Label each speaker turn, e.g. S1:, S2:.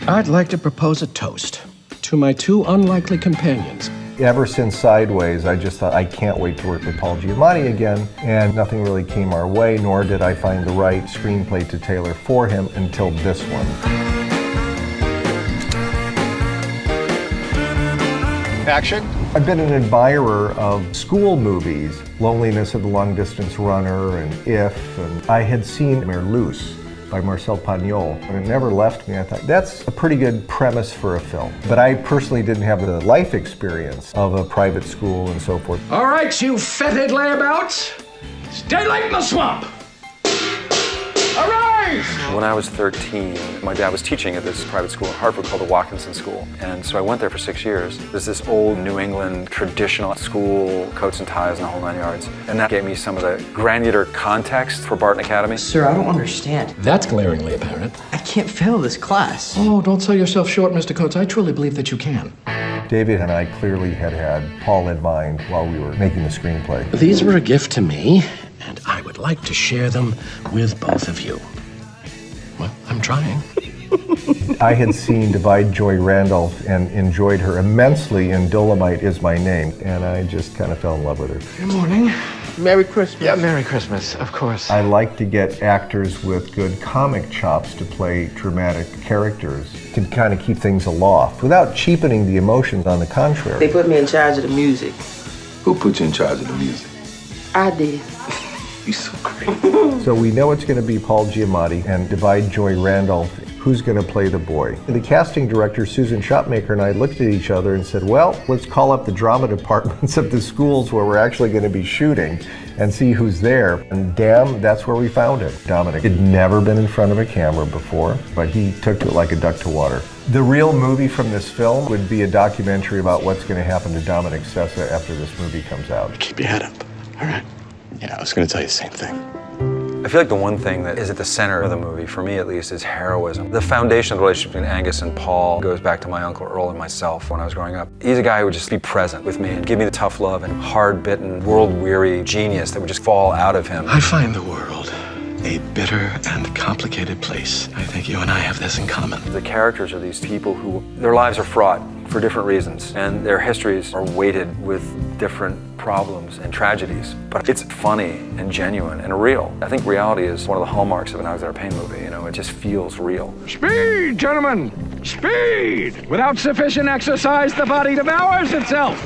S1: I'd like to propose a toast to my two unlikely companions.
S2: Ever since Sideways, I just thought, I can't wait to work with Paul Giamatti again, and nothing really came our way, nor did I find the right screenplay to tailor for him until this one.
S3: Action.
S2: I've been an admirer of school movies, Loneliness of the Long Distance Runner and If, and I had seen Merluce by Marcel Pagnol, and it never left me. I thought, that's a pretty good premise for a film. But I personally didn't have the life experience of a private school and so forth.
S1: All right, you fetid layabouts, it's daylight in the swamp. Arise!
S4: When I was 13, my dad was teaching at this private school in Hartford called the Watkinson School. And so I went there for 6 years. There's this old New England traditional school, coats and ties and the whole 9 yards. And that gave me some of the granular context for Barton Academy.
S5: Sir, I don't understand.
S1: That's glaringly apparent.
S5: I can't fail this class.
S1: Oh, don't sell yourself short, Mr. Coates. I truly believe that you can.
S2: David and I clearly had Paul in mind while we were making the screenplay.
S1: These were a gift to me, and I would like to share them with both of you. Well, I'm trying.
S2: I had seen Divide Joy Randolph and enjoyed her immensely in Dolomite Is My Name, and I just kind of fell in love with her.
S1: Good morning.
S5: Merry Christmas.
S1: Yeah, Merry Christmas, of course.
S2: I like to get actors with good comic chops to play dramatic characters, to kind of keep things aloft without cheapening the emotions, on the contrary.
S5: They put me in charge of the music.
S3: Who put you in charge of the music?
S5: I did.
S3: You so great.
S2: So we know it's going to be Paul Giamatti and Divide Joy Randolph. Who's going to play the boy? The casting director, Susan Shopmaker, and I looked at each other and said, well, let's call up the drama departments of the schools where we're actually going to be shooting and see who's there. And damn, that's where we found him. Dominic had never been in front of a camera before, but he took to it like a duck to water. The real movie from this film would be a documentary about what's going to happen to Dominic Sessa after this movie comes out.
S6: Keep your head up, all right? Yeah, I was going to tell you the same thing.
S4: I feel like the one thing that is at the center of the movie, for me at least, is heroism. The foundation of the relationship between Angus and Paul goes back to my Uncle Earl and myself when I was growing up. He's a guy who would just be present with me and give me the tough love and hard-bitten, world-weary genius that would just fall out of him.
S1: I find the world a bitter and complicated place. I think you and I have this in common.
S4: The characters are these people who, their lives are fraught for different reasons, and their histories are weighted with different problems and tragedies. But it's funny and genuine and real. I think reality is one of the hallmarks of an Alexander Payne movie. You know, it just feels real.
S1: Speed, gentlemen! Speed! Without sufficient exercise, the body devours itself.